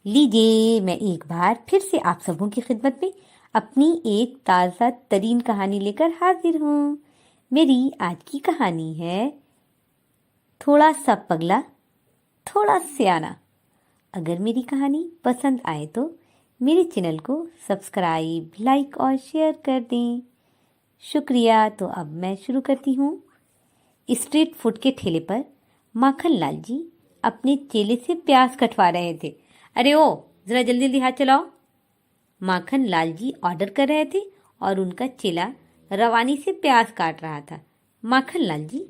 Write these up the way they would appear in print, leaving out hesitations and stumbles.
लीजिए, मैं एक बार फिर से आप सबों की खिदमत में अपनी एक ताज़ा तरीन कहानी लेकर हाजिर हूँ। मेरी आज की कहानी है थोड़ा सा पगला, थोड़ा सियाना। अगर मेरी कहानी पसंद आए तो मेरे चैनल को सब्सक्राइब, लाइक और शेयर कर दें। शुक्रिया। तो अब मैं शुरू करती हूँ। स्ट्रीट फूड के ठेले पर माखन लाल जी अपने चेले से प्याज कटवा रहे थे। अरे ओ, जरा जल्दी जल्दी हाथ चलाओ। माखन लाल जी ऑर्डर कर रहे थे और उनका चेला रवानी से प्याज काट रहा था। माखन लाल जी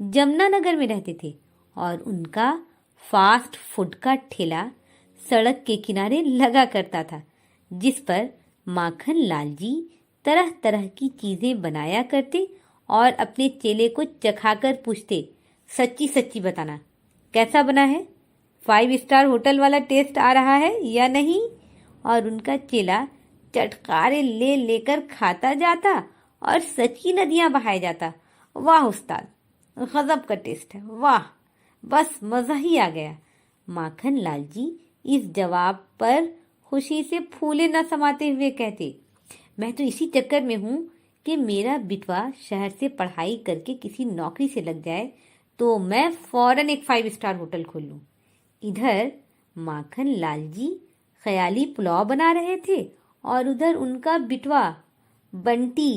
जमुनानगर में रहते थे और उनका फास्ट फूड का ठेला सड़क के किनारे लगा करता था, जिस पर माखन लाल जी तरह तरह की चीजें बनाया करते और अपने चेले को चखाकर पूछते, सच्ची सच्ची बताना कैसा बना है, 5 स्टार होटल वाला टेस्ट आ रहा है या नहीं। और उनका चेला चटकारे ले लेकर खाता जाता और सच की नदियां बहाए जाता। वाह उस्ताद, गजब का टेस्ट है, वाह, बस मजा ही आ गया। माखन लाल जी इस जवाब पर खुशी से फूले न समाते हुए कहते, मैं तो इसी चक्कर में हूँ कि मेरा बिटवा शहर से पढ़ाई करके किसी नौकरी से लग जाए तो मैं फौरन एक 5 स्टार होटल खोल लूँ। इधर माखन लाल जी ख्याली पुलाव बना रहे थे और उधर उनका बिटवा बंटी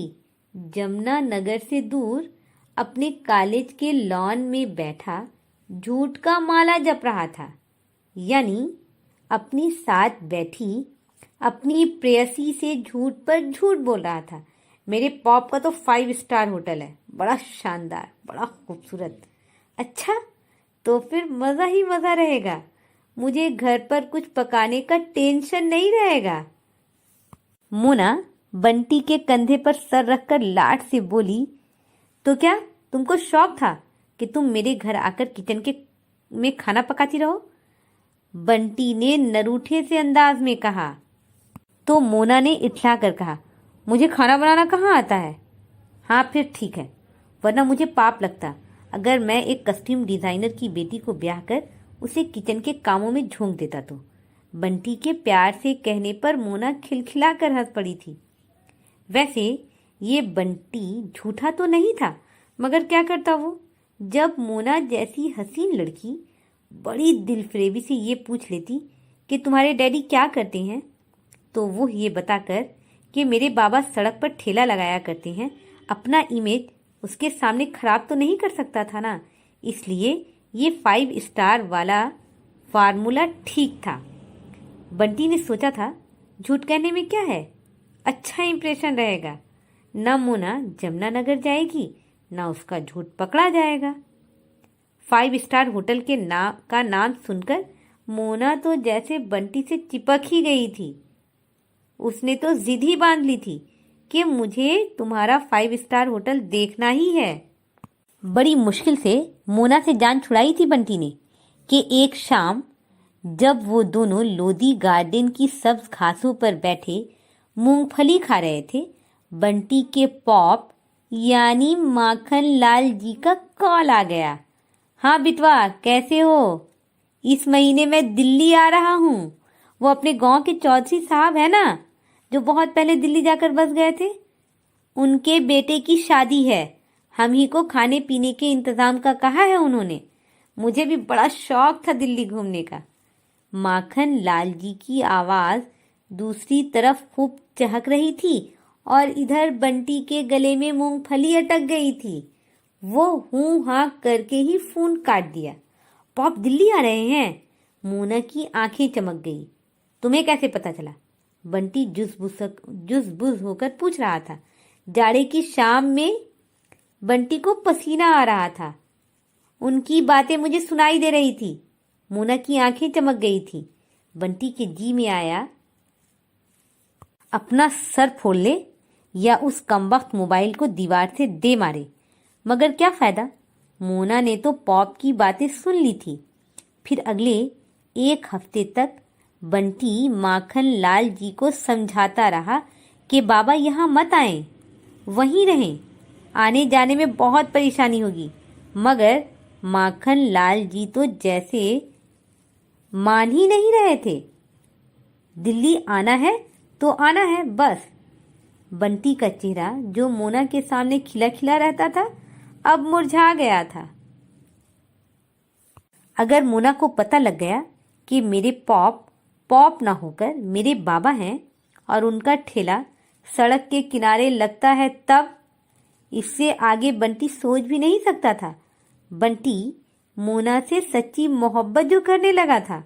जमुनानगर से दूर अपने कॉलेज के लॉन में बैठा झूठ का माला जप रहा था। यानी अपनी साथ बैठी अपनी प्रेयसी से झूठ पर झूठ बोल रहा था। मेरे पॉप का तो 5 स्टार होटल है, बड़ा शानदार, बड़ा खूबसूरत। अच्छा, तो फिर मजा ही मजा रहेगा, मुझे घर पर कुछ पकाने का टेंशन नहीं रहेगा। मोना बंटी के कंधे पर सर रखकर लाड से बोली, तो क्या तुमको शौक था कि तुम मेरे घर आकर किचन के में खाना पकाती रहो? बंटी ने नरूठे से अंदाज में कहा। तो मोना ने इठला कर कहा, मुझे खाना बनाना कहाँ आता है। हाँ फिर ठीक है, वरना मुझे पाप लगता अगर मैं एक कस्ट्यूम डिजाइनर की बेटी को ब्याह कर उसे किचन के कामों में झोंक देता तो। बंटी के प्यार से कहने पर मोना खिलखिला कर हंस पड़ी थी। वैसे ये बंटी झूठा तो नहीं था, मगर क्या करता वो, जब मोना जैसी हसीन लड़की बड़ी दिलफरेबी से ये पूछ लेती कि तुम्हारे डैडी क्या करते हैं, तो वो ये बताकर कि मेरे बाबा सड़क पर ठेला लगाया करते हैं, अपना इमेज उसके सामने खराब तो नहीं कर सकता था ना, इसलिए ये 5 स्टार वाला फार्मूला ठीक था। बंटी ने सोचा था झूठ कहने में क्या है, अच्छा इंप्रेशन रहेगा, न मोना जमुनानगर जाएगी न उसका झूठ पकड़ा जाएगा। 5 स्टार होटल के का नाम सुनकर मोना तो जैसे बंटी से चिपक ही गई थी। उसने तो जिद ही बांध ली थी कि मुझे तुम्हारा 5 स्टार होटल देखना ही है। बड़ी मुश्किल से मोना से जान छुड़ाई थी बंटी ने कि एक शाम जब वो दोनों लोधी गार्डन की सब्ज घासों पर बैठे मूंगफली खा रहे थे, बंटी के पॉप यानी माखन लाल जी का कॉल आ गया। हाँ बिटवा, कैसे हो? इस महीने मैं दिल्ली आ रहा हूँ। वो अपने गांव के चौधरी साहब है ना, जो बहुत पहले दिल्ली जाकर बस गए थे, उनके बेटे की शादी है। हम ही को खाने पीने के इंतजाम का कहा है उन्होंने। मुझे भी बड़ा शौक था दिल्ली घूमने का। माखन लाल जी की आवाज दूसरी तरफ खूब चहक रही थी और इधर बंटी के गले में मूंगफली अटक गई थी। वो हूं हाँ करके ही फोन काट दिया। पॉप दिल्ली आ रहे हैं? मोना की आंखें चमक गई। तुम्हें कैसे पता चला? बंटी जुस-बुस होकर पूछ रहा था। जाड़े की शाम में बंटी को पसीना आ रहा था, उनकी बातें मुझे सुनाई दे रही थी। मोना की आंखें चमक गई थी। बंटी के जी में आया अपना सर फोड़ ले या उस कमबख्त मोबाइल को दीवार से दे मारे, मगर क्या फायदा, मोना ने तो पॉप की बातें सुन ली थी। फिर अगले 1 हफ्ते तक बंटी माखन लाल जी को समझाता रहा कि बाबा यहाँ मत आए, वहीं रहें, आने जाने में बहुत परेशानी होगी, मगर माखन लाल जी तो जैसे मान ही नहीं रहे थे। दिल्ली आना है तो आना है बस। बंटी का चेहरा जो मोना के सामने खिला खिला रहता था अब मुरझा गया था। अगर मोना को पता लग गया कि मेरे पॉप ना होकर मेरे बाबा हैं और उनका ठेला सड़क के किनारे लगता है, तब इससे आगे बंटी सोच भी नहीं सकता था। बंटी मोना से सच्ची मोहब्बत जो करने लगा था।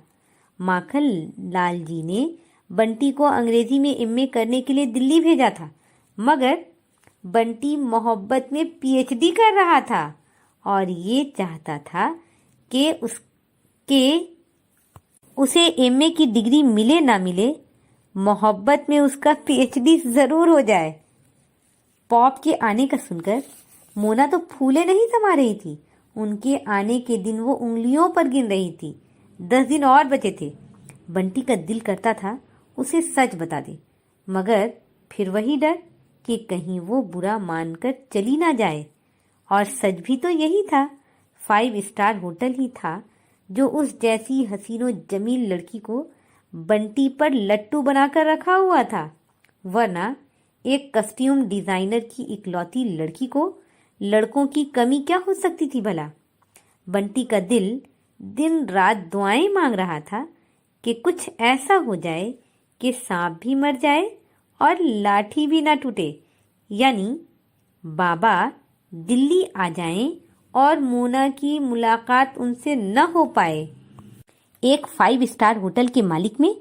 माखन लाल जी ने बंटी को अंग्रेजी में एमए करने के लिए दिल्ली भेजा था, मगर बंटी मोहब्बत में पीएचडी कर रहा था और ये चाहता था कि उसे एमए की डिग्री मिले ना मिले, मोहब्बत में उसका पीएचडी जरूर हो जाए। पॉप के आने का सुनकर मोना तो फूले नहीं समा रही थी। उनके आने के दिन वो उंगलियों पर गिन रही थी। 10 दिन और बचे थे। बंटी का दिल करता था उसे सच बता दे, मगर फिर वही डर कि कहीं वो बुरा मानकर चली ना जाए। और सच भी तो यही था। 5 स्टार होटल ही था जो उस जैसी हसीनो जमील लड़की को बंटी पर लट्टू बनाकर रखा हुआ था, वरना एक कस्ट्यूम डिजाइनर की इकलौती लड़की को लड़कों की कमी क्या हो सकती थी भला। बंटी का दिल दिन रात दुआएं मांग रहा था कि कुछ ऐसा हो जाए कि सांप भी मर जाए और लाठी भी ना टूटे, यानी बाबा दिल्ली आ जाएं और मोना की मुलाकात उनसे न हो पाए। एक 5 स्टार होटल के मालिक में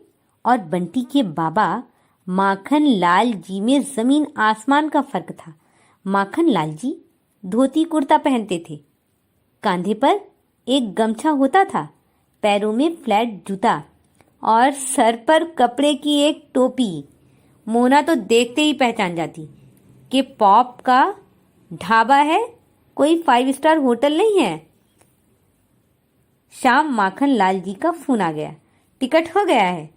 और बंटी के बाबा माखन लाल जी में जमीन आसमान का फर्क था। माखन लाल जी धोती कुर्ता पहनते थे, कांधे पर एक गमछा होता था, पैरों में फ्लैट जूता और सर पर कपड़े की एक टोपी। मोना तो देखते ही पहचान जाती कि पॉप का ढाबा है, कोई 5 स्टार होटल नहीं है। शाम माखन लाल जी का फोन आ गया, टिकट हो गया है,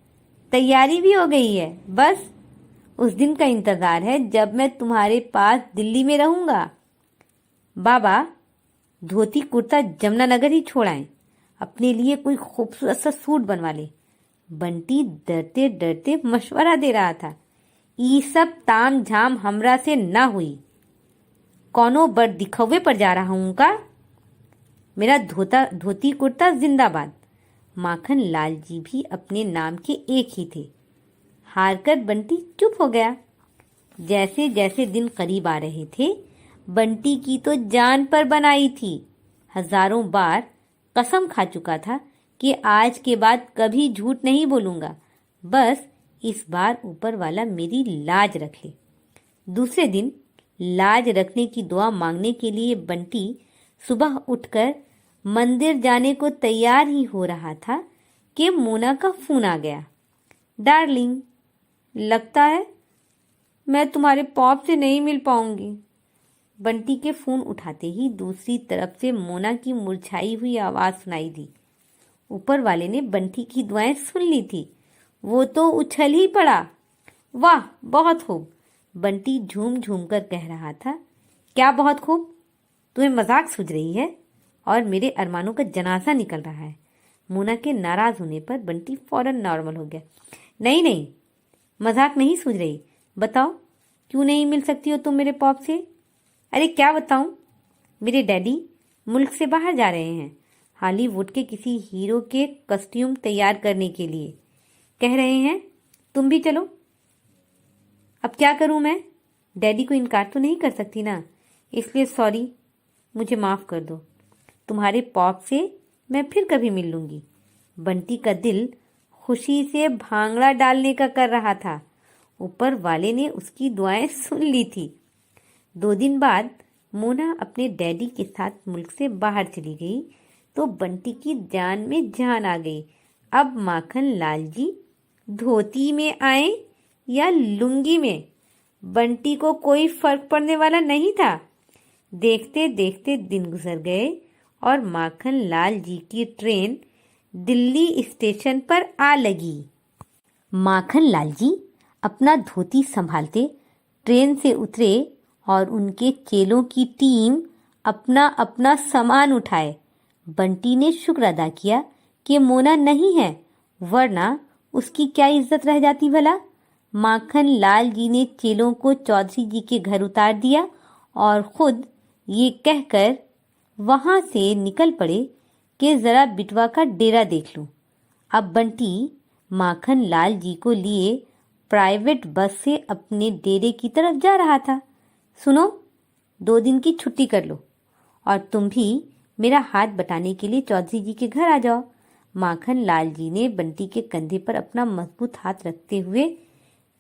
तैयारी भी हो गई है, बस उस दिन का इंतजार है जब मैं तुम्हारे पास दिल्ली में रहूंगा। बाबा धोती कुर्ता जमुनानगर ही छोड़ आए, अपने लिए कोई खूबसूरत सा सूट बनवा ले। बंटी डरते डरते मशवरा दे रहा था, ई सब ताम झाम हमरा से ना हुई, कौनो बड़ दिखवे पर जा रहा हूं का, मेरा धोती कुर्ता जिंदाबाद। माखन लाल जी भी अपने नाम के एक ही थे। हारकर बंटी चुप हो गया। जैसे जैसे दिन करीब आ रहे थे, बंटी की तो जान पर बनाई थी। हजारों बार कसम खा चुका था कि आज के बाद कभी झूठ नहीं बोलूंगा, बस इस बार ऊपर वाला मेरी लाज रख ले। दूसरे दिन लाज रखने की दुआ मांगने के लिए बंटी सुबह उठकर मंदिर जाने को तैयार ही हो रहा था कि मोना का फोन आ गया। डार्लिंग, लगता है मैं तुम्हारे पॉप से नहीं मिल पाऊंगी। बंटी के फोन उठाते ही दूसरी तरफ से मोना की मुरझाई हुई आवाज सुनाई दी। ऊपर वाले ने बंटी की दुआएं सुन ली थी। वो तो उछल ही पड़ा। वाह, बहुत खूब, बंटी झूम झूम कर कह रहा था। क्या बहुत खूब? तुम्हें मजाक सूझ रही है और मेरे अरमानों का जनाजा निकल रहा है। मोना के नाराज होने पर बंटी फौरन नॉर्मल हो गया। नहीं नहीं, मजाक नहीं सूझ रही, बताओ क्यों नहीं मिल सकती हो तुम मेरे पॉप से? अरे क्या बताऊं, मेरे डैडी मुल्क से बाहर जा रहे हैं, हॉलीवुड के किसी हीरो के कॉस्ट्यूम तैयार करने के लिए। कह रहे हैं तुम भी चलो। अब क्या करूं मैं? डैडी को इनकार तो नहीं कर सकती ना, इसलिए सॉरी, मुझे माफ कर दो। तुम्हारे पॉप से मैं फिर कभी मिल लूंगी। बंटी का दिल खुशी से भांगड़ा डालने का कर रहा था। ऊपर वाले ने उसकी दुआएं सुन ली थी। 2 दिन बाद मोना अपने डैडी के साथ मुल्क से बाहर चली गई तो बंटी की जान में जान आ गई। अब माखन लाल जी धोती में आए या लुंगी में, बंटी को कोई फर्क पड़ने वाला नहीं था। देखते देखते दिन गुजर गए और माखन लाल जी की ट्रेन दिल्ली स्टेशन पर आ लगी। माखन लाल जी अपना धोती संभालते ट्रेन से उतरे और उनके चेलों की टीम अपना अपना सामान उठाए। बंटी ने शुक्र अदा किया कि मोना नहीं है, वरना उसकी क्या इज्जत रह जाती भला। माखन लाल जी ने चेलों को चौधरी जी के घर उतार दिया और खुद ये कहकर वहां से निकल पड़े कि जरा बिटवा का डेरा देख लूं। अब बंटी माखन लाल जी को लिए प्राइवेट बस से अपने डेरे की तरफ जा रहा था। सुनो, 2 दिन की छुट्टी कर लो और तुम भी मेरा हाथ बटाने के लिए चौधरी जी के घर आ जाओ। माखन लाल जी ने बंटी के कंधे पर अपना मजबूत हाथ रखते हुए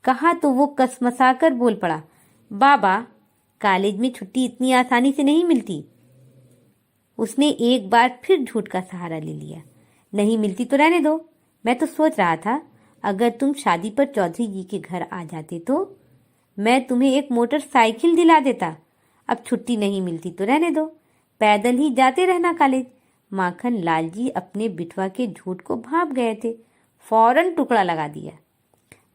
कहा तो वो कसमसाकर बोल पड़ा, बाबा, कॉलेज में छुट्टी इतनी आसानी से नहीं मिलती। उसने एक बार फिर झूठ का सहारा ले लिया। नहीं मिलती तो रहने दो। मैं तो सोच रहा था अगर तुम शादी पर चौधरी जी के घर आ जाते तो मैं तुम्हें एक मोटरसाइकिल दिला देता। अब छुट्टी नहीं मिलती तो रहने दो, पैदल ही जाते रहना कॉलेज। माखन लाल जी अपने बिटवा के झूठ को भांप गए थे। फौरन टुकड़ा लगा दिया।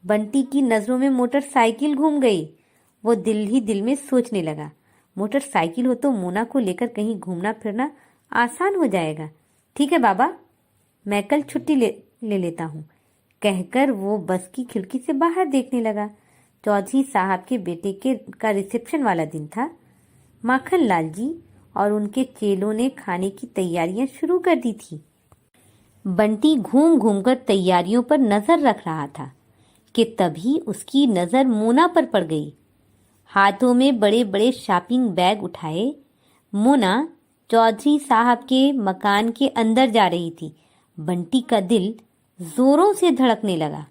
बंटी की नजरों में मोटरसाइकिल घूम गई। वो दिल ही दिल में सोचने लगा, मोटरसाइकिल हो तो मोना को लेकर कहीं घूमना फिरना आसान हो जाएगा। ठीक है बाबा, मैं कल छुट्टी ले लेता हूँ, कहकर वो बस की खिड़की से बाहर देखने लगा। चौधरी साहब के बेटे का रिसेप्शन वाला दिन था। माखन लाल जी और उनके चेलों ने खाने की तैयारियां शुरू कर दी थी। बंटी घूम घूम कर तैयारियों पर नजर रख रहा था कि तभी उसकी नजर मोना पर पड़ गई। हाथों में बड़े बड़े शॉपिंग बैग उठाए मोना चौधरी साहब के मकान के अंदर जा रही थी। बंटी का दिल जोरों से धड़कने लगा।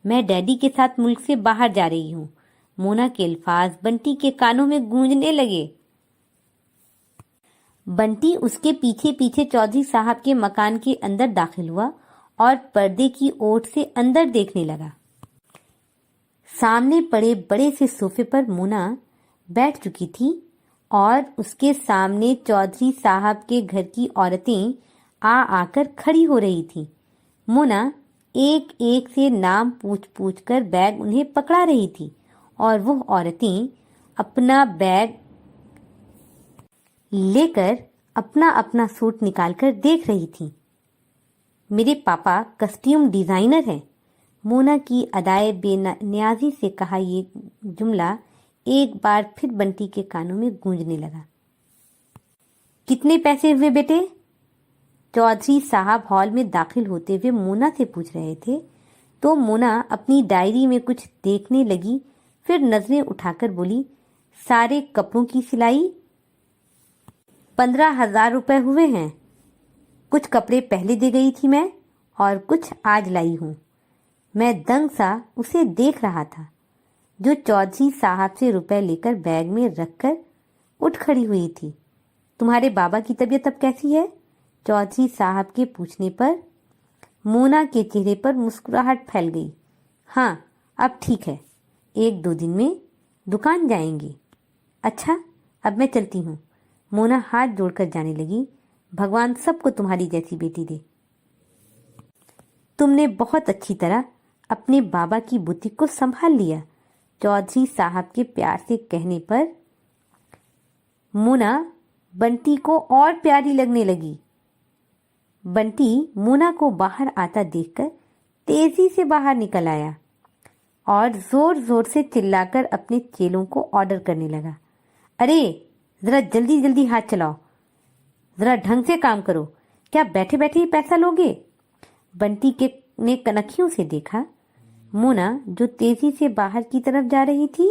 मैं डैडी के साथ मुल्क से बाहर जा रही हूँ। मोना के अल्फाज बंटी के कानों में गूंजने लगे। बंटी उसके पीछे पीछे चौधरी साहब के मकान के अंदर दाखिल हुआ और पर्दे की ओट से अंदर देखने लगा। सामने पड़े बड़े से सोफे पर मोना बैठ चुकी थी और उसके सामने चौधरी साहब के घर की औरतें आकर खड़ी हो रही थी। मोना एक एक से नाम पूछ पूछ कर बैग उन्हें पकड़ा रही थी और वो औरतें अपना बैग लेकर अपना अपना सूट निकालकर देख रही थी। मेरे पापा कस्ट्यूम डिजाइनर हैं। मोना की अदाए बेनियाजी से कहा ये जुमला एक बार फिर बंटी के कानों में गूंजने लगा। कितने पैसे हुए बेटे? चौधरी साहब हॉल में दाखिल होते हुए मोना से पूछ रहे थे तो मोना अपनी डायरी में कुछ देखने लगी, फिर नजरें उठाकर बोली, सारे कपड़ों की सिलाई 15,000 रुपए हुए हैं। कुछ कपड़े पहले दे गई थी मैं और कुछ आज लाई हूं। मैं दंग सा उसे देख रहा था जो चौधरी साहब से रुपए लेकर बैग में रखकर उठ खड़ी हुई थी। तुम्हारे बाबा की तबीयत अब कैसी है? चौधरी साहब के पूछने पर मोना के चेहरे पर मुस्कुराहट फैल गई। हाँ, अब ठीक है, 1-2 दिन में दुकान जाएंगे। अच्छा, अब मैं चलती हूँ। मोना हाथ जोड़कर जाने लगी। भगवान सबको तुम्हारी जैसी बेटी दे। तुमने बहुत अच्छी तरह अपने बाबा की बुटीक को संभाल लिया। चौधरी साहब के प्यार से कहने पर मोना बंटी को और प्यारी लगने लगी। बंटी मोना को बाहर आता देखकर तेजी से बाहर निकल आया और जोर जोर से चिल्लाकर अपने चेलों को ऑर्डर करने लगा। अरे जरा जल्दी जल्दी हाथ चलाओ, जरा ढंग से काम करो। क्या बैठे बैठे ही पैसा लोगे? बंटी ने कनखियों से देखा। मोना जो तेजी से बाहर की तरफ जा रही थी,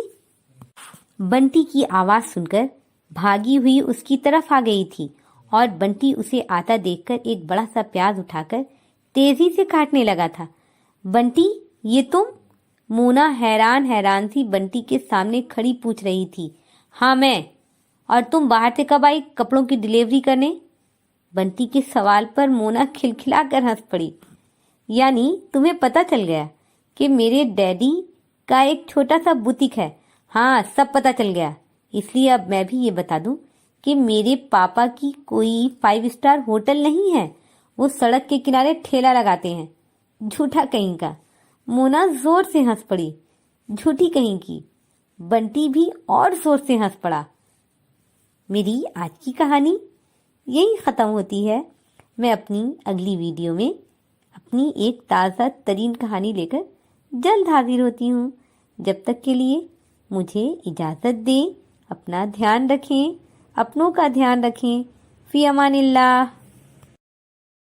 बंटी की आवाज सुनकर भागी हुई उसकी तरफ आ गई थी और बंटी उसे आता देखकर एक बड़ा सा प्याज उठाकर तेजी से काटने लगा था। बंटी, ये तुम? मोना हैरान हैरान सी बंटी के सामने खड़ी पूछ रही थी। हाँ मैं। और तुम बाहर से कब आई कपड़ों की डिलीवरी करने? बंटी के सवाल पर मोना खिलखिलाकर हंस पड़ी। यानी तुम्हें पता चल गया कि मेरे डैडी का एक छोटा सा बुटीक है? हाँ, सब पता चल गया। इसलिए अब मैं भी ये बता दूं कि मेरे पापा की कोई 5 स्टार होटल नहीं है। वो सड़क के किनारे ठेला लगाते हैं। झूठा कहीं का। मोना जोर से हंस पड़ी। झूठी कहीं की। बंटी भी और जोर से हंस पड़ा। मेरी आज की कहानी यही खत्म होती है। मैं अपनी अगली वीडियो में अपने अपनी एक ताज़ा तरीन कहानी लेकर जल्द हाजिर होती हूँ। जब तक के लिए मुझे इजाज़त दें। अपना ध्यान रखें, अपनों का ध्यान रखें। फ़ी अमानिल्लाह।